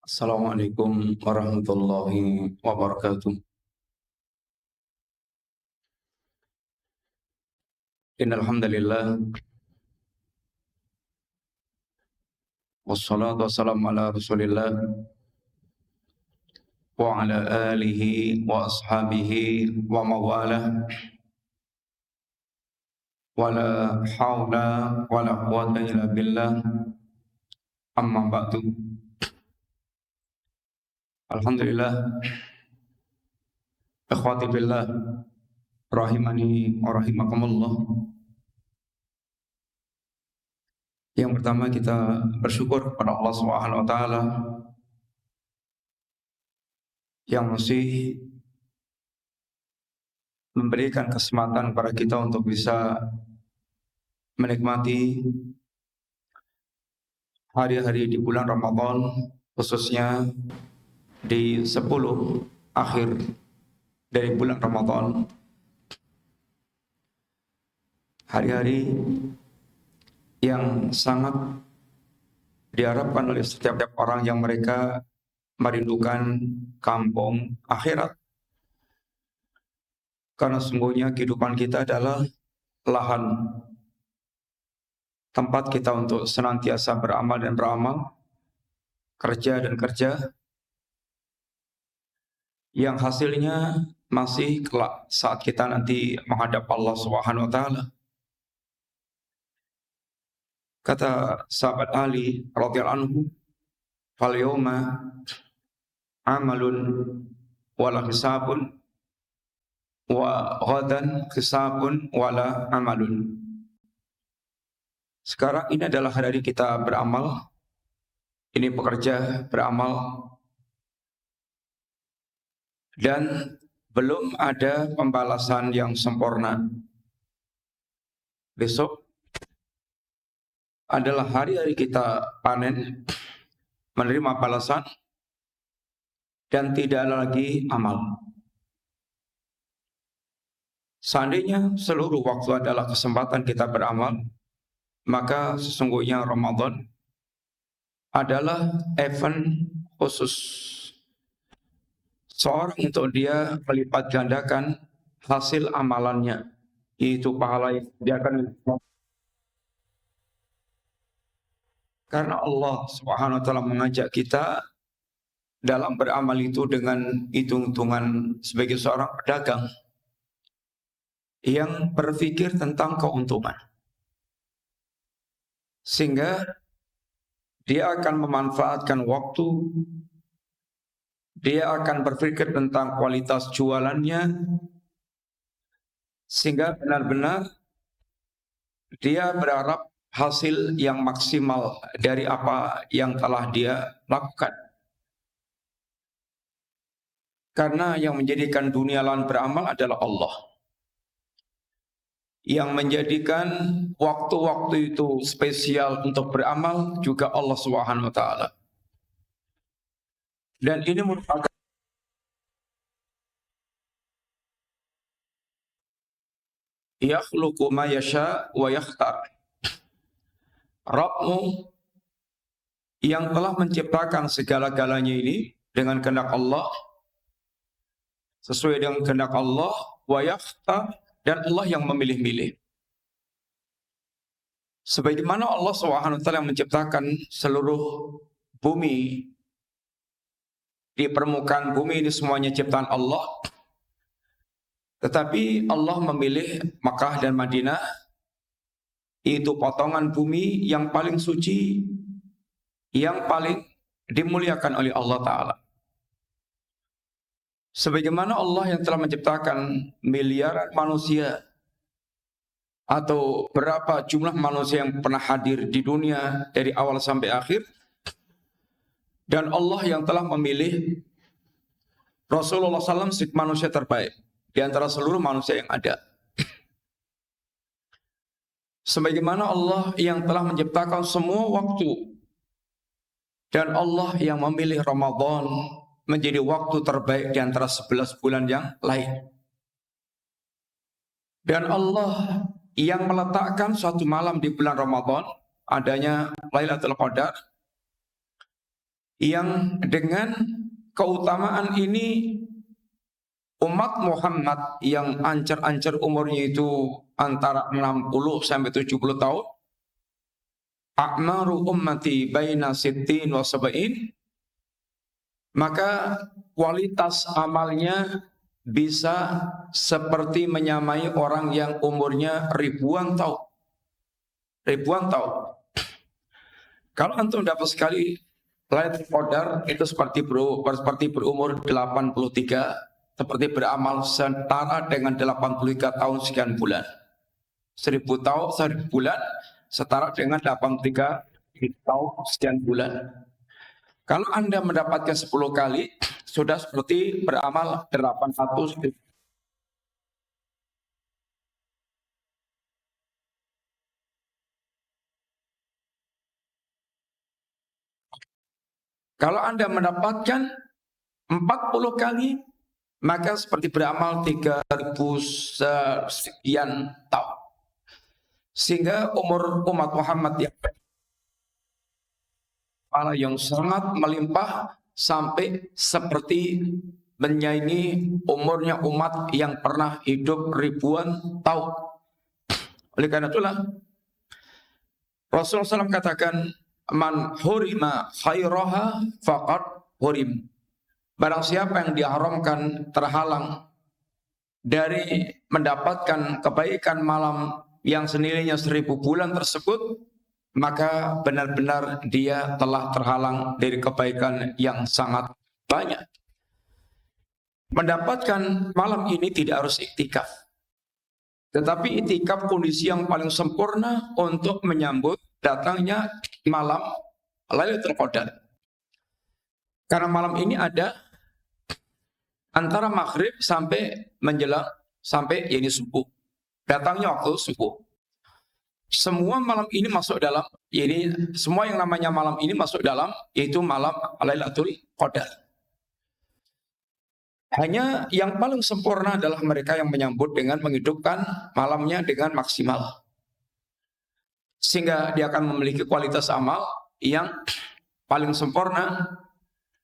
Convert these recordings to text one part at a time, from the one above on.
Assalamualaikum warahmatullahi wabarakatuh. Innal hamdalillah wassalatu wassalamu ala Rasulillah wa ala alihi wa ashabihi wa mawalah wala haula wala quwwata illa billah amma ba'du. Alhamdulillah, ikhwati billah rahimani wa rahimakumullah. Yang pertama kita bersyukur kepada Allah Subhanahu wa taala yang masih memberikan kesempatan kepada kita untuk bisa menikmati hari-hari di bulan Ramadan, khususnya di 10 akhir dari bulan Ramadan. Hari-hari yang sangat diharapkan oleh setiap orang yang mereka merindukan kampung akhirat. Karena sungguhnya kehidupan kita adalah lahan tempat kita untuk senantiasa beramal dan beramal, kerja dan kerja, yang hasilnya masih kelak saat kita nanti menghadap Allah Subhanahu wa taala. Kata sahabat Ali radhiyallahu anhu, "Fal yauma amalun wala hisabun wa ghadan hisabun wala amalun." Sekarang ini adalah hari kita beramal, ini bekerja, beramal, dan belum ada pembalasan yang sempurna. Besok adalah hari-hari kita panen, menerima balasan, dan tidak ada lagi amal. Seandainya seluruh waktu adalah kesempatan kita beramal, maka sesungguhnya Ramadan adalah event khusus seorang untuk dia melipat gandakan hasil amalannya, yaitu pahala yang dia akan. Karena Allah Subhanahu wa taala mengajak kita dalam beramal itu dengan hitung-hitungan sebagai seorang pedagang yang berpikir tentang keuntungan. Sehingga dia akan memanfaatkan waktu, dia akan berpikir tentang kualitas jualannya, sehingga benar-benar dia berharap hasil yang maksimal dari apa yang telah dia lakukan. Karena yang menjadikan dunia lahan beramal adalah Allah. Yang menjadikan waktu-waktu itu spesial untuk beramal juga Allah Subhanahu wa taala. Dan ini merupakan yakhluqu ma yasha wa yakhtar. Rabbmu yang telah menciptakan segala-galanya ini dengan kehendak Allah, sesuai dengan kehendak Allah, wa yakhtar, dan Allah yang memilih-milih. Sebagaimana Allah SWT yang menciptakan seluruh bumi, di permukaan bumi ini semuanya ciptaan Allah, tetapi Allah memilih Makkah dan Madinah, itu potongan bumi yang paling suci, yang paling dimuliakan oleh Allah Ta'ala. Sebagaimana Allah yang telah menciptakan miliaran manusia, atau berapa jumlah manusia yang pernah hadir di dunia dari awal sampai akhir, dan Allah yang telah memilih Rasulullah SAW sebagai manusia terbaik di antara seluruh manusia yang ada. Sebagaimana Allah yang telah menciptakan semua waktu, dan Allah yang memilih Ramadan menjadi waktu terbaik di antara 11 bulan yang lain. Dan Allah yang meletakkan suatu malam di bulan Ramadan, adanya Lailatul Qadar, yang dengan keutamaan ini umat Muhammad yang ancer-ancer umurnya itu antara 60 sampai 70 tahun, a'maru ummati baina sittin wa sab'in, maka kualitas amalnya bisa seperti menyamai orang yang umurnya ribuan tahun. Ribuan tahun. Kalau antum dapat sekali Lailatul Qadar itu seperti berumur 83, seperti beramal setara dengan 83 tahun sekian bulan. 1000 tahun, 1000 bulan setara dengan 83 tahun sekian bulan. Kalau Anda mendapatkan 10 kali, sudah seperti beramal 800. Kalau Anda mendapatkan 40 kali, maka seperti beramal 3000 sekian tahun. Sehingga umur umat Muhammad yang sangat melimpah sampai seperti menyaingi umurnya umat yang pernah hidup ribuan tahun. Oleh karena itulah Rasulullah SAW katakan, man hurima khairaha faqad hurim. Barang siapa yang diharamkan, terhalang dari mendapatkan kebaikan malam yang senilainya 1000 bulan tersebut, maka benar-benar dia telah terhalang dari kebaikan yang sangat banyak. Mendapatkan malam ini tidak harus iktikaf, tetapi iktikaf kondisi yang paling sempurna untuk menyambut datangnya malam Lailatul Qadar. Karena malam ini ada antara maghrib sampai menjelang sampai subuh. Datangnya waktu subuh. Semua malam ini masuk dalam, semua yang namanya malam ini masuk dalam, yaitu malam Lailatul Qadar. Hanya yang paling sempurna adalah mereka yang menyambut dengan menghidupkan malamnya dengan maksimal. Sehingga dia akan memiliki kualitas amal yang paling sempurna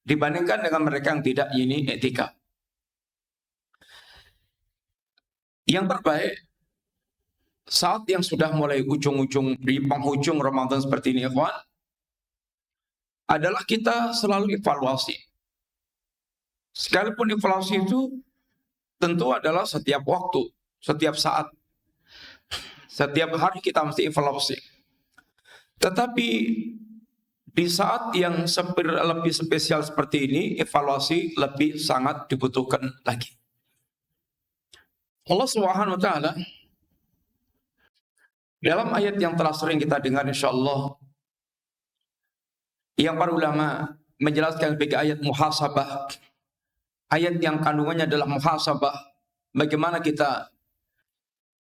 dibandingkan dengan mereka yang tidak iktikaf. Yang terbaik saat yang sudah mulai ujung-ujung di penghujung Ramadan seperti ini, ikhwan, adalah kita selalu evaluasi. Sekalipun evaluasi itu tentu adalah setiap waktu, setiap saat, setiap hari kita mesti evaluasi. Tetapi di saat yang lebih spesial seperti ini, evaluasi lebih sangat dibutuhkan lagi. Allah Subhanahu wa taala dalam ayat yang telah sering kita dengar insyaallah, yang para ulama menjelaskan sebagai ayat muhasabah, ayat yang kandungannya adalah muhasabah, bagaimana kita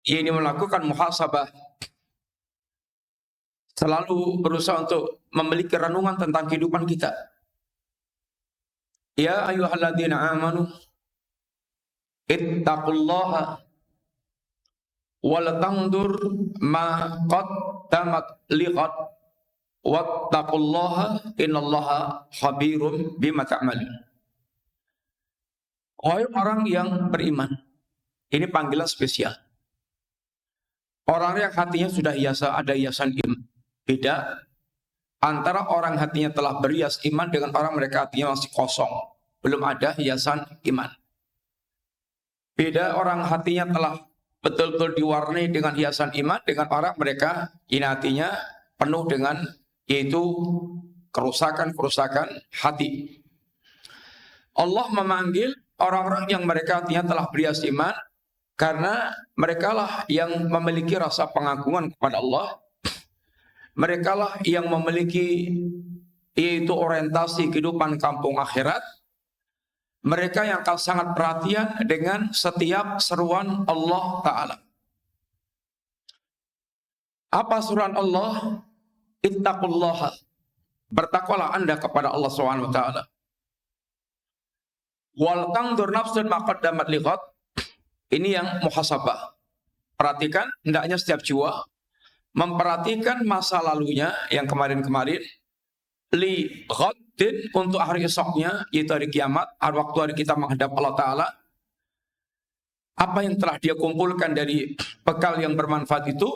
ini melakukan muhasabah, selalu berusaha untuk memiliki renungan tentang kehidupan kita. Ya ayyuhalladzina amanu ittaqullaha wal tandur ma qaddamat liqad wattaqullaha innallaha khabirum bima ta'malun. Wahai orang yang beriman, ini panggilan spesial. Orang yang hatinya sudah ada hiasan iman. Beda antara orang hatinya telah berhias iman dengan orang mereka hatinya masih kosong, belum ada hiasan iman. Beda orang hatinya telah betul-betul diwarnai dengan hiasan iman dengan orang mereka ini hatinya penuh dengan yaitu kerusakan-kerusakan hati. Allah memanggil orang-orang yang mereka hatinya telah berhias iman karena mereka lah yang memiliki rasa pengagungan kepada Allah. Mereka lah yang memiliki yaitu orientasi kehidupan kampung akhirat. Mereka yang akan sangat perhatian dengan setiap seruan Allah Ta'ala. Apa seruan Allah? Ittaqullaha. Bertakwalah Anda kepada Allah SWT. Wal tandur nafsun ma qaddamat liqad. Ini yang muhasabah. Perhatikan, hendaknya setiap jiwa memperhatikan masa lalunya yang kemarin-kemarin, liqad, din untuk hari esoknya, yaitu hari kiamat, waktu hari kita menghadap Allah Ta'ala. Apa yang telah dia kumpulkan dari bekal yang bermanfaat itu,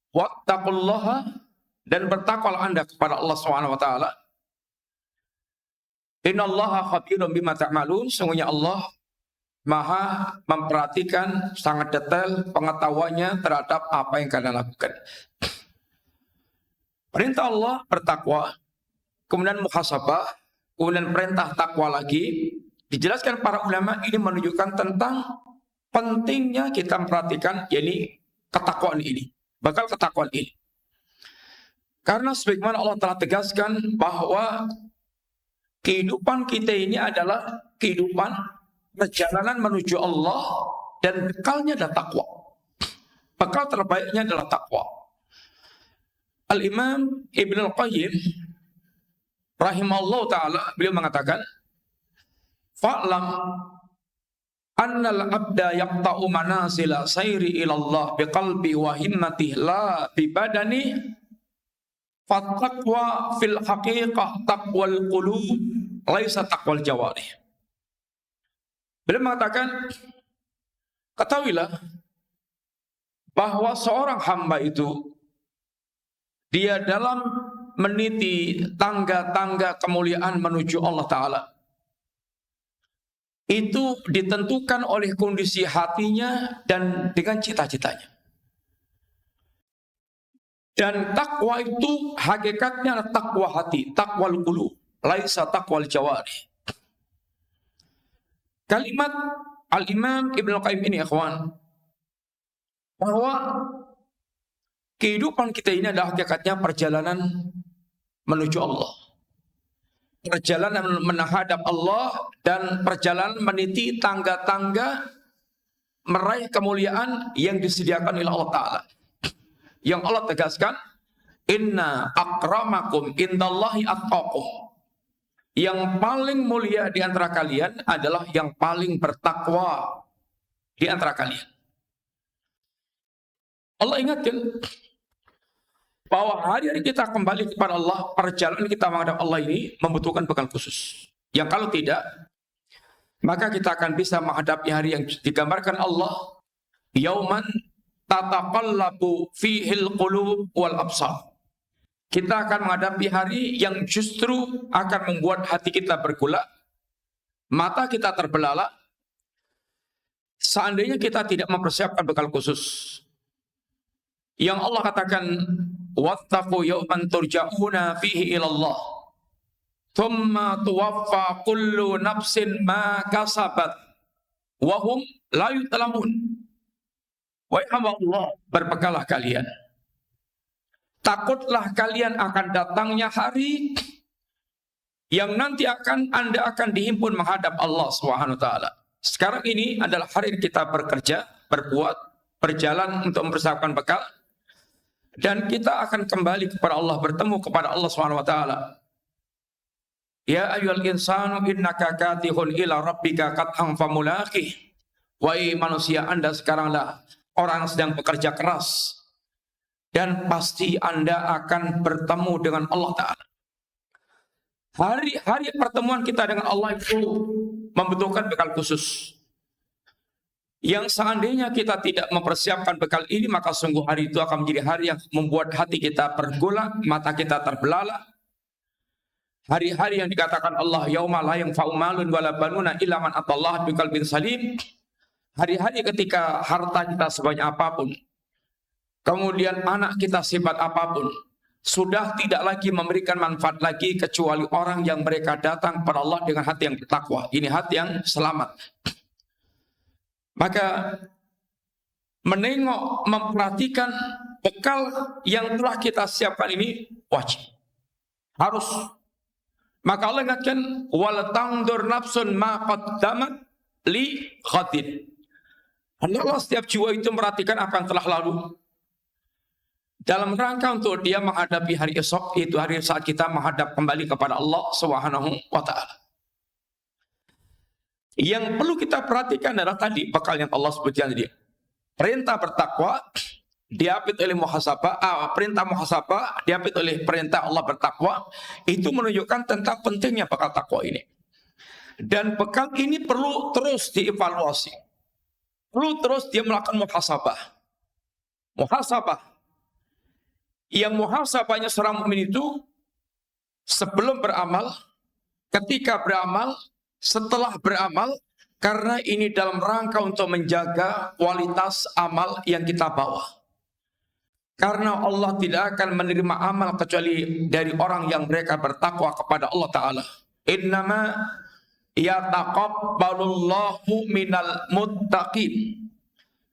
wattaqullaha, dan bertakwalah Anda kepada Allah Subhanahu wa taala. Innallaha khabirum bima ta'malun, sungguhnya Allah Maha memperhatikan sangat detail pengetahuannya terhadap apa yang kalian lakukan. Perintah Allah bertakwa, kemudian muhasabah, kemudian perintah takwa lagi. Dijelaskan para ulama ini menunjukkan tentang pentingnya kita memperhatikan yakni ketakwaan ini, bakal ketakwaan ini. Karena sebagaimana Allah telah tegaskan bahwa kehidupan kita ini adalah kehidupan perjalanan menuju Allah dan bekalnya adalah takwa. Bekal terbaiknya adalah takwa. Al-Imam Ibn Al-Qayyim rahimahullah ta'ala, beliau mengatakan, fa'lam annal abda yaqta'u manasila sayri ilallah biqalbi wa himmati la bibadani fattaqwa fil haqiqah taqwal qulub laisa taqwal jawarih. Beliau mengatakan, ketahuilah bahwa seorang hamba itu dia dalam meniti tangga-tangga kemuliaan menuju Allah Ta'ala itu ditentukan oleh kondisi hatinya dan dengan cita-citanya. Dan takwa itu hakikatnya adalah takwa hati, takwal qulub, laisa takwal jawarih. Kalimat Al-Imam Ibn Al-Qayyim ini, ikhwan, bahwa kehidupan kita ini adalah hakikatnya perjalanan menuju Allah. Perjalanan menghadap Allah dan perjalanan meniti tangga-tangga meraih kemuliaan yang disediakan oleh Allah Ta'ala. Yang Allah tegaskan, inna akramakum indallahi atqakum. Yang paling mulia di antara kalian adalah yang paling bertakwa di antara kalian. Allah ingatkan bahwa hari-hari kita kembali kepada Allah, perjalanan kita menghadap Allah ini membutuhkan bekal khusus. Yang kalau tidak, maka kita akan bisa menghadapi hari yang digambarkan Allah, yauman tataqallabu fihil qulub wal absar. Kita akan menghadapi hari yang justru akan membuat hati kita bergolak, mata kita terbelalak, seandainya kita tidak mempersiapkan bekal khusus. Yang Allah katakan, wattaqu yawman turja'una fihi ilallah thumma tuwaffa kullu nafsin ma kasabat wa hum la yuzlamun. Wahai hamba Allah, berbekalah kalian. Takutlah kalian akan datangnya hari yang nanti Anda akan dihimpun menghadap Allah Subhanahu wa taala. Sekarang ini adalah hari kita bekerja, berbuat, berjalan untuk mempersiapkan bekal, dan kita akan kembali kepada Allah, bertemu kepada Allah Subhanahu wa taala. Ya ayyuhal insanu innaka katihun ila rabbika qat'an famulaqih. Wahai manusia, Anda sekaranglah orang yang sedang bekerja keras dan pasti Anda akan bertemu dengan Allah Ta'ala. Hari pertemuan kita dengan Allah itu membutuhkan bekal khusus. Yang seandainya kita tidak mempersiapkan bekal ini, maka sungguh hari itu akan menjadi hari yang membuat hati kita bergolak, mata kita terbelalak. Hari-hari yang dikatakan Allah, yauma la yanfa'u malun wala banuna illa man atallaha biqalbin salim. Hari-hari ketika harta kita sebanyak apapun, kemudian anak kita sifat apapun, sudah tidak lagi memberikan manfaat lagi kecuali orang yang mereka datang kepada Allah dengan hati yang bertakwa. Ini hati yang selamat. Maka menengok, memperhatikan bekal yang telah kita siapkan ini wajib, harus. Maka Allah ingatkan, wal tangdur nafsun ma qaddamat li ghadin. Allah setiap jiwa itu merhatikan apa yang telah lalu dalam rangka untuk dia menghadapi hari esok, itu hari saat kita menghadap kembali kepada Allah Subhanahu wa taala. Yang perlu kita perhatikan adalah tadi bekal yang Allah sebutkan tadi. Perintah bertakwa, diapit oleh muhasabah, perintah muhasabah diapit oleh perintah Allah bertakwa, itu menunjukkan tentang pentingnya bekal takwa ini. Dan bekal ini perlu terus dievaluasi, perlu terus dia melakukan muhasabah. Muhasabah, yang muhasabahnya seorang mukmin itu sebelum beramal, ketika beramal, setelah beramal, karena ini dalam rangka untuk menjaga kualitas amal yang kita bawa. Karena Allah tidak akan menerima amal kecuali dari orang yang mereka bertakwa kepada Allah Ta'ala. Innama yataqabbalullahu minal muttaqin.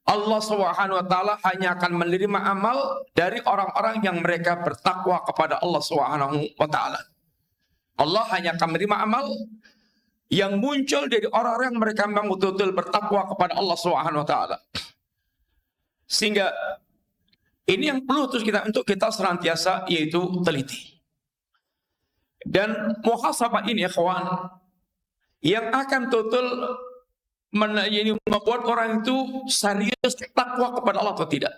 Allah Subhanahu wa taala hanya akan menerima amal dari orang-orang yang mereka bertakwa kepada Allah Subhanahu wa taala. Allah hanya akan menerima amal yang muncul dari orang-orang yang mereka memang betul-betul bertakwa kepada Allah Subhanahu wa taala. Sehingga ini yang perlu terus untuk kita senantiasa yaitu teliti. Dan muhasabah ini ya kawan, yang akan total membuat orang itu serius takwa kepada Allah atau tidak.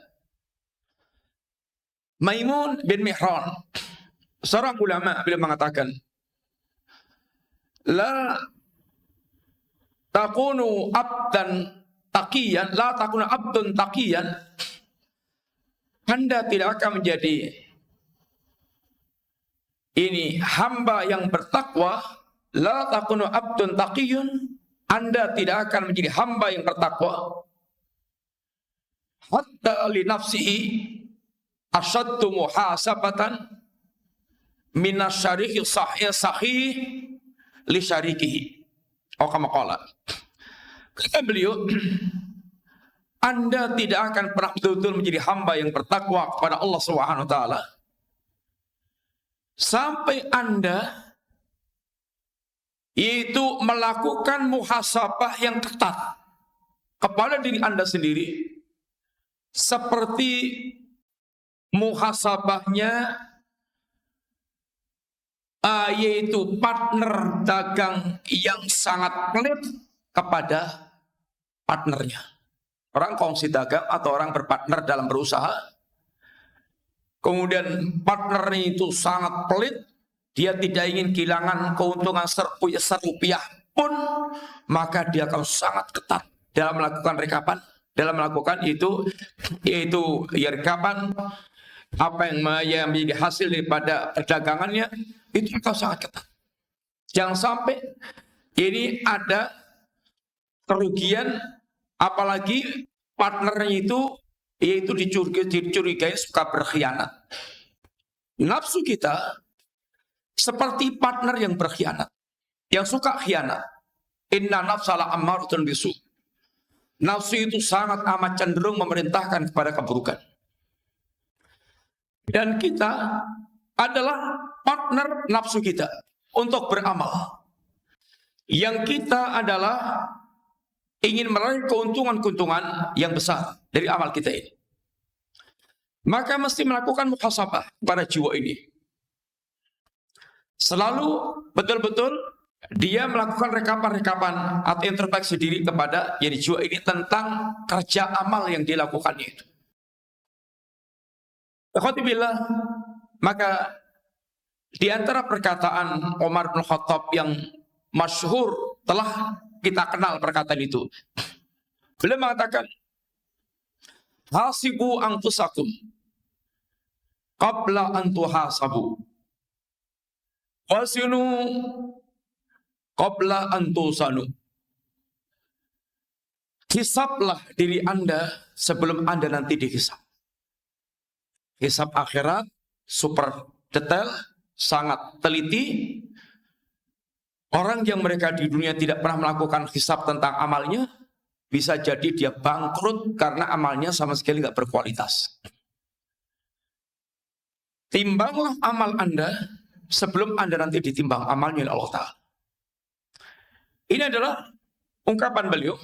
Maimun bin Mihran, seorang ulama, beliau mengatakan, la takunu abdan taqiyan, la takunu abdun taqiyan. Anda tidak akan menjadi ini hamba yang bertakwa, la takunu abdun taqiyun. Anda tidak akan menjadi hamba yang bertakwa hatta li nafsihi asyaddu muhasabatan minasyarihi sahih li syarikihi. Oh, kama qala. Kata beliau, Anda tidak akan pernah betul-betul menjadi hamba yang bertakwa kepada Allah Subhanahu wa taala sampai Anda yaitu melakukan muhasabah yang ketat kepada diri Anda sendiri seperti muhasabahnya yaitu partner dagang yang sangat pelit kepada partnernya. Orang kongsi dagang atau orang berpartner dalam berusaha, kemudian partnernya itu sangat pelit, dia tidak ingin kehilangan keuntungan serupiah pun, maka dia akan sangat ketat dalam melakukan rekapan, dalam melakukan itu yaitu rekapan apa yang menjadi hasil daripada perdagangannya, itu akan sangat ketat. Jangan sampai ini ada kerugian, apalagi partnernya itu yaitu dicurigai suka berkhianat. Nafsu kita seperti partner yang berkhianat, yang suka khianat. Inna nafsala ammaratun bisu. Nafsu itu sangat amat cenderung memerintahkan kepada keburukan. Dan kita adalah partner nafsu kita untuk beramal. Yang kita adalah ingin meraih keuntungan-keuntungan yang besar dari amal kita ini. Maka mesti melakukan muhasabah pada jiwa ini. Selalu betul-betul dia melakukan rekapan-rekapan atau introspeksi diri kepada jiwa ini tentang kerja amal yang dilakukannya itu. Alhamdulillah, maka di antara perkataan Umar bin Khattab yang masyhur telah kita kenal perkataan itu. Beliau mengatakan, hasibu anfusakum qabla an tuhasabu. Wasinu qabla an tusanu. Hisablah diri Anda sebelum Anda nanti dihisab. Hisab akhirat super detail, sangat teliti. Orang yang mereka di dunia tidak pernah melakukan hisab tentang amalnya, bisa jadi dia bangkrut karena amalnya sama sekali nggak berkualitas. Timbanglah amal Anda sebelum Anda nanti ditimbang amalnya oleh Allah Ta'ala. Ini adalah ungkapan beliau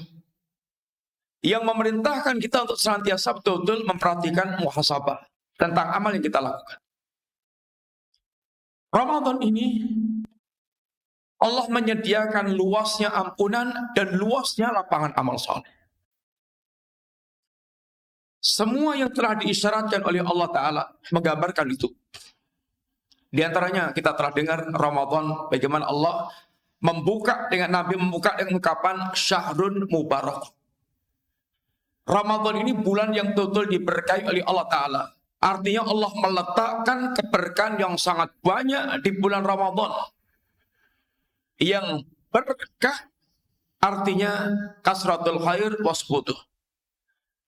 yang memerintahkan kita untuk senantiasa betul-betul memperhatikan muhasabah tentang amal yang kita lakukan. Ramadan ini Allah menyediakan luasnya ampunan dan luasnya lapangan amal saleh. Semua yang telah diisyaratkan oleh Allah Ta'ala menggambarkan itu. Di antaranya kita telah dengar Ramadan, bagaimana Allah membuka dengan Nabi membuka dengan ungkapan Syahrun Mubarak. Ramadan ini bulan yang betul diberkahi oleh Allah Ta'ala. Artinya Allah meletakkan keberkahan yang sangat banyak di bulan Ramadan. Yang berkah artinya kasratul khair wasbutuh.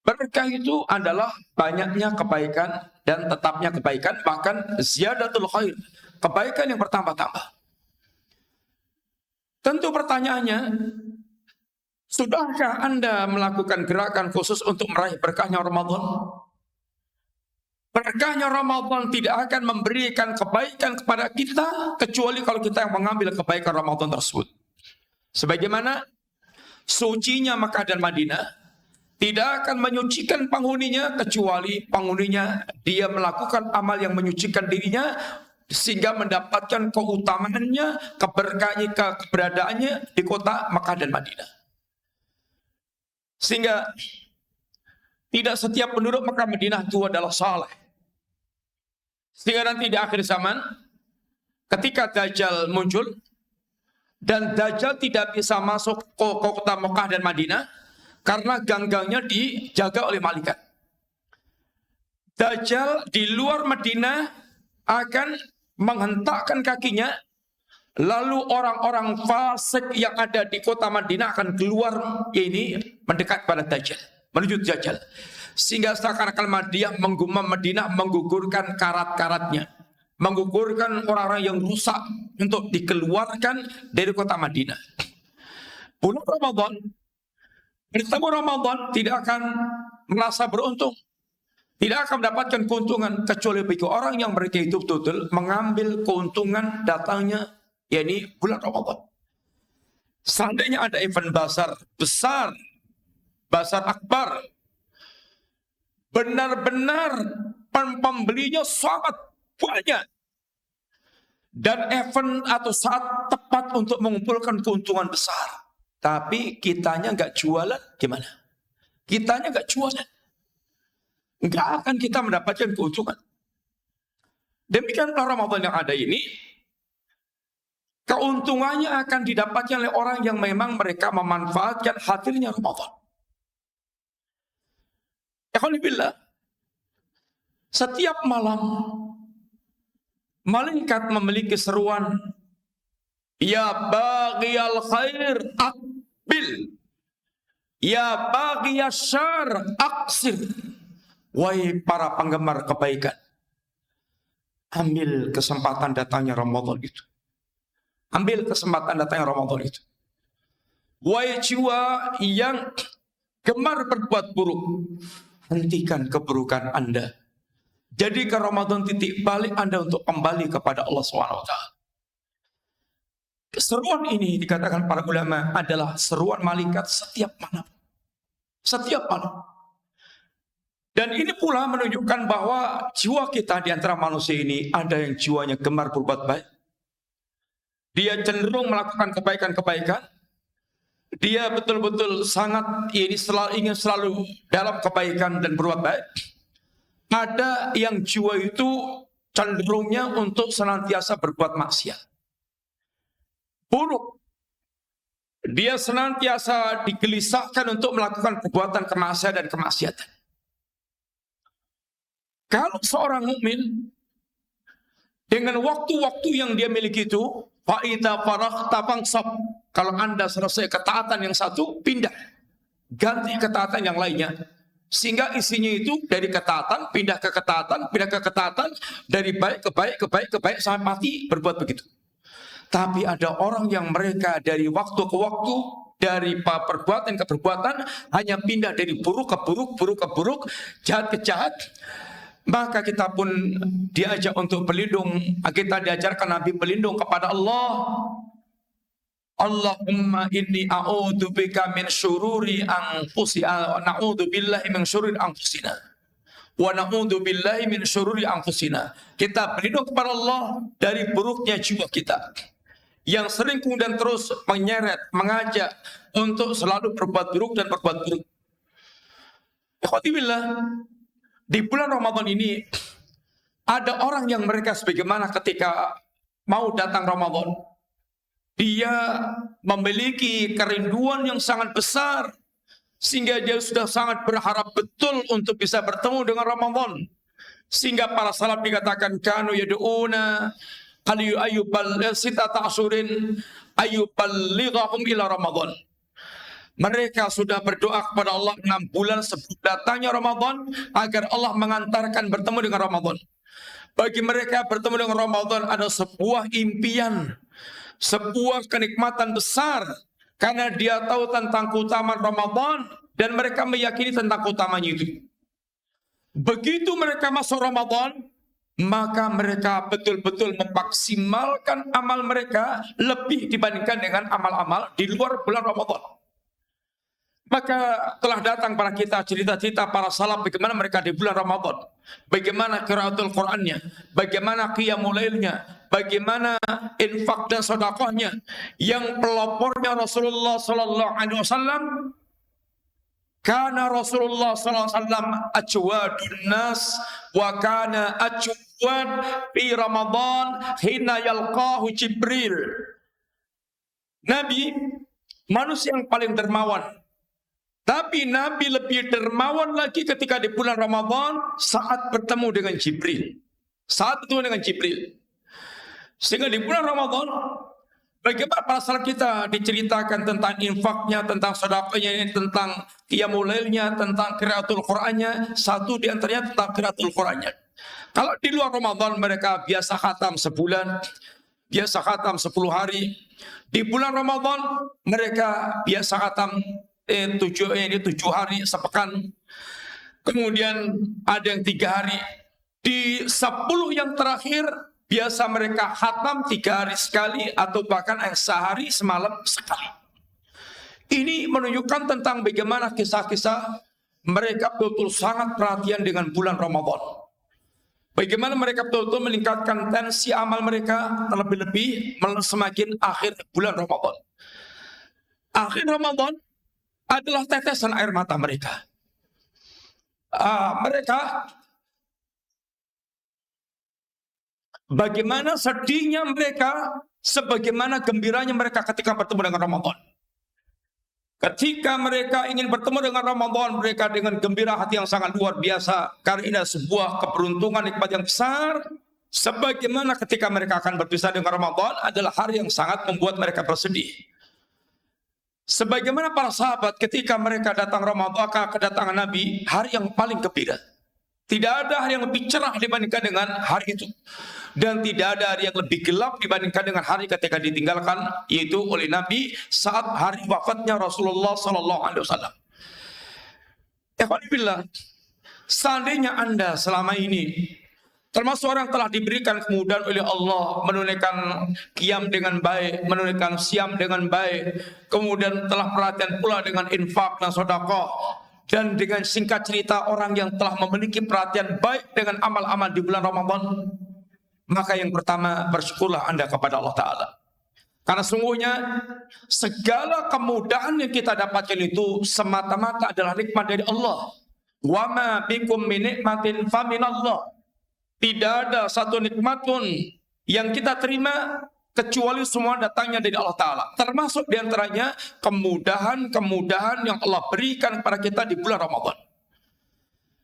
Berkah itu adalah banyaknya kebaikan dan tetapnya kebaikan, bahkan ziyadatul khair, kebaikan yang bertambah-tambah. Tentu pertanyaannya, sudahkah Anda melakukan gerakan khusus untuk meraih berkahnya Ramadan? Berkahnya Ramadan tidak akan memberikan kebaikan kepada kita kecuali kalau kita yang mengambil kebaikan Ramadan tersebut. Sebagaimana sucinya Makkah dan Madinah tidak akan menyucikan penghuninya kecuali penghuninya dia melakukan amal yang menyucikan dirinya sehingga mendapatkan keutamaannya, keberkahannya, keberadaannya di kota Makkah dan Madinah. Sehingga tidak setiap penduduk Makkah Madinah itu adalah saleh. Sehingga nanti di akhir zaman ketika Dajjal muncul dan Dajjal tidak bisa masuk ke kota Makkah dan Madinah karena gang-gangnya dijaga oleh malaikat. Dajjal di luar Madinah akan menghentakkan kakinya, lalu orang-orang fasik yang ada di kota Madinah akan keluar ini mendekat pada Dajjal, menuju Dajjal. Sehingga seakan-akan Madinah menggugurkan karat-karatnya, menggugurkan orang-orang yang rusak untuk dikeluarkan dari kota Madinah. Bulan Ramadan, bertemu Ramadan tidak akan merasa beruntung, tidak akan mendapatkan keuntungan kecuali bagi orang yang mereka itu betul-betul mengambil keuntungan datangnya, yakni bulan Ramadan. Seandainya ada event besar, bazar akbar, benar-benar pembelinya sangat banyak, dan event atau saat tepat untuk mengumpulkan keuntungan besar. Tapi kitanya nggak jualan, gimana? Kitanya nggak jualan, nggak akan kita mendapatkan keuntungan. Demikianlah Ramadan yang ada ini, keuntungannya akan didapatkan oleh orang yang memang mereka memanfaatkan hadirnya Ramadan. Alhamdulillah, setiap malam malaikat memiliki seruan, ya baghiyal khair aqbil, ya baghiyas syarr aqsir. Wahai para penggemar kebaikan, ambil kesempatan datangnya Ramadan itu. Ambil kesempatan datangnya Ramadan itu. Wahai jiwa yang gemar berbuat buruk, hentikan keburukan Anda. Jadikan Ramadan titik balik Anda untuk kembali kepada Allah SWT. Seruan ini dikatakan para ulama adalah seruan malaikat setiap malam. Setiap malam. Dan ini pula menunjukkan bahwa jiwa kita di antara manusia ini ada yang jiwanya gemar berbuat baik. Dia cenderung melakukan kebaikan-kebaikan. Dia betul-betul sangat ingin selalu dalam kebaikan dan berbuat baik. Ada yang jiwa itu cenderungnya untuk senantiasa berbuat maksiat. Buruk. Dia senantiasa digelisahkan untuk melakukan perbuatan kemaksiatan dan kemaksiatan. Kalau seorang mukmin dengan waktu-waktu yang dia miliki itu, fa'idha faraghta fansab, kalau Anda selesai ketaatan yang satu, pindah, ganti ketaatan yang lainnya, sehingga isinya itu dari ketaatan pindah ke ketaatan, dari baik ke baik ke baik ke baik sampai mati berbuat begitu. Tapi ada orang yang mereka dari waktu ke waktu, dari perbuatan ke perbuatan, hanya pindah dari buruk ke buruk, buruk ke buruk, jahat ke jahat. Maka kita pun diajak untuk berlindung. Kita diajarkan Nabi berlindung kepada Allah. Allahumma inni a'udzubika min syururi anfusina wa na'udzu billahi min syururi anfusina. Wa na'udzu billahi min syururi anfusina. Kita berlindung kepada Allah dari buruknya jiwa kita, yang sering kemudian terus menyeret, mengajak untuk selalu berbuat buruk dan berbuat buruk. Ikhwati billah, di bulan Ramadan ini ada orang yang mereka sebagaimana ketika mau datang Ramadan, dia memiliki kerinduan yang sangat besar sehingga dia sudah sangat berharap betul untuk bisa bertemu dengan Ramadan. Sehingga para salaf dikatakan kanu yad'una ayyubal sitata asyurin ayyuballighahum ila Ramadan. Mereka sudah berdoa kepada Allah 6 bulan sebelum datangnya Ramadan agar Allah mengantarkan bertemu dengan Ramadan. Bagi mereka bertemu dengan Ramadan adalah sebuah impian, sebuah kenikmatan besar karena dia tahu tentang keutamaan Ramadan dan mereka meyakini tentang keutamanya itu. Begitu mereka masuk Ramadan, maka mereka betul-betul memaksimalkan amal mereka lebih dibandingkan dengan amal-amal di luar bulan Ramadan. Maka telah datang pada kita cerita-cerita para salaf bagaimana mereka di bulan Ramadan, bagaimana qiraatul Qur'annya, bagaimana qiyamul lailnya, bagaimana infak dan sedekahnya, yang pelopornya Rasulullah sallallahu alaihi wasallam. Kana Rasulullah sallallahu alaihi wasallam ajwadun nas wa kana ajwad fi Ramadan hina yalqahu Jibril. Nabi manusia yang paling dermawan. Tapi Nabi lebih dermawan lagi ketika di bulan Ramadan saat bertemu dengan Jibril. Saat bertemu dengan Jibril. Sehingga di bulan Ramadan, bagaimana para salaf kita diceritakan tentang infaknya, tentang sedekahnya, tentang qiyamul lailnya, tentang qiraatul Qur'annya. Satu di antaranya tentang qiraatul Qur'annya. Kalau di luar Ramadan mereka biasa khatam sebulan, biasa khatam 10 hari. Di bulan Ramadan mereka biasa khatam 7 hari sepekan, kemudian ada yang 3 hari. Di 10 yang terakhir biasa mereka khatam 3 hari sekali atau bahkan sehari semalam sekali. Ini menunjukkan tentang bagaimana kisah-kisah mereka betul-betul sangat perhatian dengan bulan Ramadan. Bagaimana mereka betul-betul meningkatkan tensi amal mereka, terlebih-lebih semakin akhir bulan Ramadan. Akhir Ramadan adalah tetesan air mata mereka. Mereka bagaimana sedihnya mereka, sebagaimana gembiranya mereka ketika bertemu dengan Ramadan. Ketika mereka ingin bertemu dengan Ramadan, mereka dengan gembira hati yang sangat luar biasa. Karena ini sebuah keberuntungan, nikmat yang besar. Sebagaimana ketika mereka akan berpisah dengan Ramadan adalah hari yang sangat membuat mereka bersedih. Sebagaimana para sahabat ketika mereka datang Ramadan, kedatangan Nabi, hari yang paling gembira. Tidak ada hari yang lebih cerah dibandingkan dengan hari itu. Dan tidak ada hari yang lebih gelap dibandingkan dengan hari ketika ditinggalkan, yaitu oleh Nabi saat hari wafatnya Rasulullah sallallahu alaihi wasallam. Alhamdulillah, seandainya Anda selama ini termasuk orang yang telah diberikan kemudahan oleh Allah menunaikan qiyam dengan baik, menunaikan siam dengan baik, kemudian telah perhatian pula dengan infak dan sedekah, dan dengan singkat cerita orang yang telah memiliki perhatian baik dengan amal-amal di bulan Ramadan, maka yang pertama bersyukurlah Anda kepada Allah Ta'ala. Karena sungguhnya segala kemudahan yang kita dapatkan itu semata-mata adalah nikmat dari Allah. Wa ma bikum min nikmatin fa minallah. Tidak ada satu nikmat pun yang kita terima kecuali semua datangnya dari Allah Ta'ala. Termasuk diantaranya kemudahan-kemudahan yang Allah berikan kepada kita di bulan Ramadan.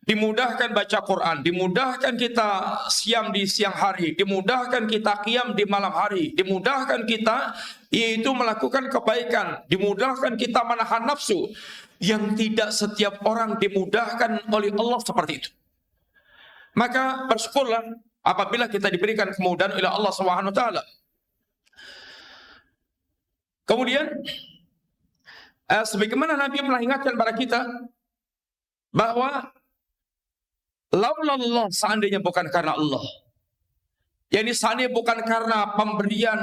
Dimudahkan baca Quran, dimudahkan kita siam di siang hari, dimudahkan kita qiyam di malam hari, dimudahkan kita yaitu melakukan kebaikan, dimudahkan kita menahan nafsu, yang tidak setiap orang dimudahkan oleh Allah seperti itu. Maka bersyukurlah apabila kita diberikan kemudahan oleh Allah Subhanahu wa taala. Kemudian sebagaimana Nabi telah ingatkan kepada kita bahwa laulallah, seandainya bukan karena Allah, yakni seandainya bukan karena pemberian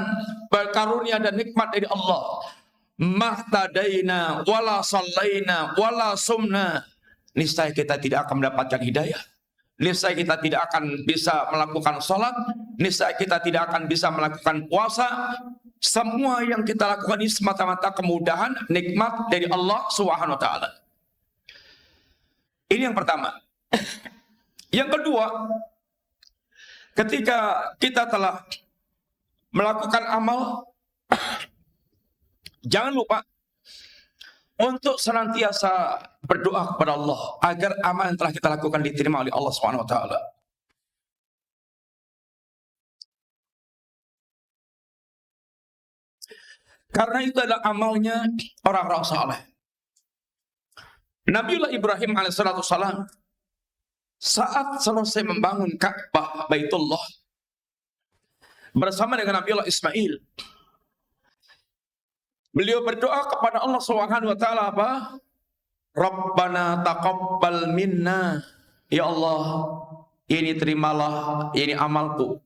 karunia dan nikmat dari Allah, mahtadaina wala sallaina wala sumna, niscaya kita tidak akan mendapatkan hidayah. Niscaya kita tidak akan bisa melakukan sholat, niscaya kita tidak akan bisa melakukan puasa. Semua yang kita lakukan ini semata-mata kemudahan, nikmat dari Allah Subhanahu wa taala. Ini yang pertama. Yang kedua, ketika kita telah melakukan amal, jangan lupa untuk senantiasa berdoa kepada Allah agar amal yang telah kita lakukan diterima oleh Allah Subhanahu wa taala. Karena itu adalah amalnya orang-orang saleh. Nabiullah Ibrahim alaihissalam saat selesai membangun Ka'bah Baitullah bersama dengan Nabiullah Ismail, beliau berdoa kepada Allah Subhanahu wa taala apa? Rabbana taqabbal minna. Ya Allah, ini terimalah, ini amalku.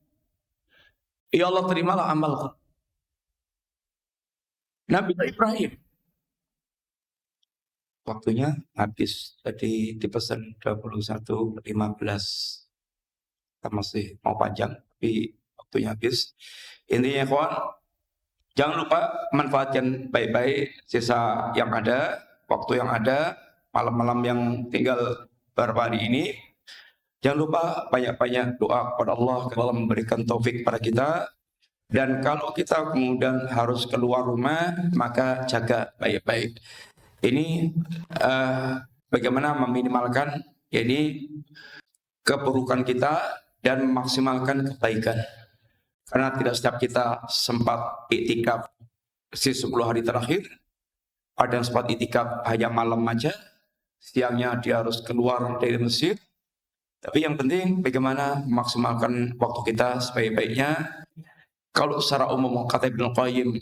Ya Allah, terimalah amalku. Nabi Ibrahim. Waktunya habis. Jadi dipesan 21.15. Kita masih mau panjang, tapi waktunya habis. Intinya kawan, jangan lupa manfaatkan baik-baik sisa yang ada, waktu yang ada, malam-malam yang tinggal beberapa hari ini. Jangan lupa banyak-banyak doa kepada Allah kalau memberikan taufik pada kita. Dan kalau kita kemudian harus keluar rumah, maka jaga baik-baik. Ini bagaimana meminimalkan ini keburukan kita dan memaksimalkan kebaikan. Karena tidak setiap kita sempat iktikaf di 10 hari terakhir. Ada yang sempat iktikaf hanya malam aja, siangnya dia harus keluar dari masjid. Tapi yang penting bagaimana memaksimalkan waktu kita sebaik-baiknya. Kalau secara umum kata Ibnu Qayyim,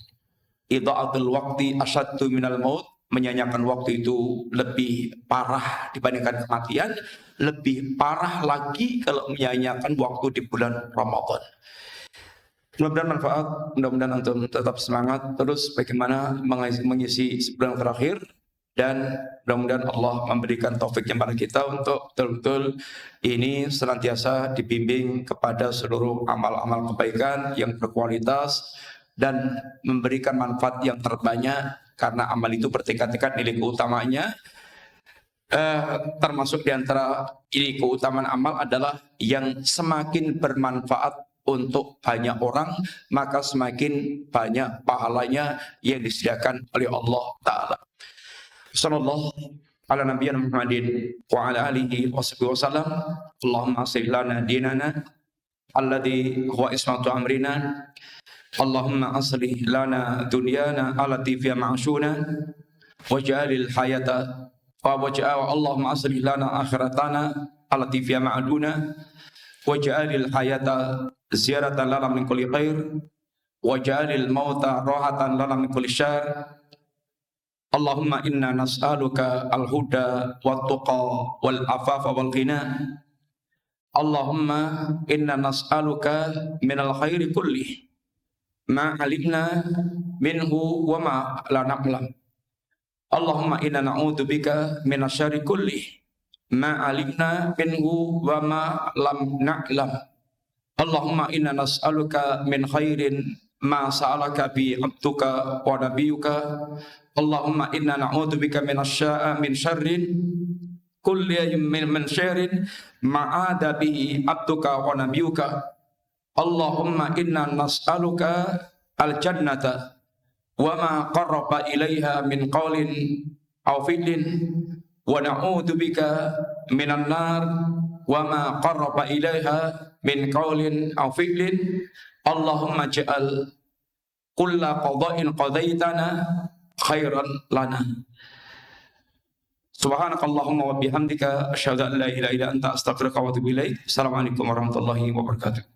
idha'atul waqti asyaddu minal maut, menyanyiakan waktu itu lebih parah dibandingkan kematian, lebih parah lagi kalau menyanyiakan waktu di bulan Ramadan. Mudah-mudahan manfaat, mudah-mudahan antum tetap semangat terus bagaimana mengisi sebulan terakhir, dan mudah-mudahan Allah memberikan taufiknya pada kita untuk betul-betul ini senantiasa dibimbing kepada seluruh amal-amal kebaikan yang berkualitas dan memberikan manfaat yang terbanyak, karena amal itu bertingkat-tingkat nilai keutamanya. Termasuk diantara nilai keutamaan amal adalah yang semakin bermanfaat untuk banyak orang, maka semakin banyak pahalanya yang disediakan oleh Allah Ta'ala. Sallallahu ala nabiyyina Muhammadin wa ala alihi wa sahbihi wasallam. Allahumma aslih lana dinana alladhi huwa ismatu amrina. Allahumma aslih lana dunyana allati fiha ma'ashuna waj'alil hayata Allahumma aslih lana akhiratana allati fiha ma'aduna waj'alil hayata ziyaratan lana min kulli khair waj'alil mauta rahatan lana min kulli syarr. Allahumma inna nas'aluka al-huda wat-tuqa wal-afafa wal-ghina. Allahumma inna nas'aluka minal khairi kulli ma 'alimna minhu wa ma la na'lam. Allahumma inna na'udzubika minasyarri kulli ma 'alimna minhu wa ma lam na'lam. Allahumma inna nas'aluka min khairin ma sa'alaka bi 'abduka wa nabiyyuka. Allahumma inna na'udzubika min syarrin kulli min syarrin ma'ada bihi 'abduka wa nabiyyuka. Allahumma inna nas'aluka al-jannata wa ma qarraba ilaiha min qawlin aw fi'lin wa na'udzubika minan nar wa ma qarraba ilaiha min qawlin aw fi'lin. Allahumma ja'al kulla qada'in qadaitana khairan lana. Subhanakallahumma wa bihamdika asyhadu an la ilaha illa anta astaghfiruka wa atubu ilaik. Assalamualaikum warahmatullahi wabarakatuh.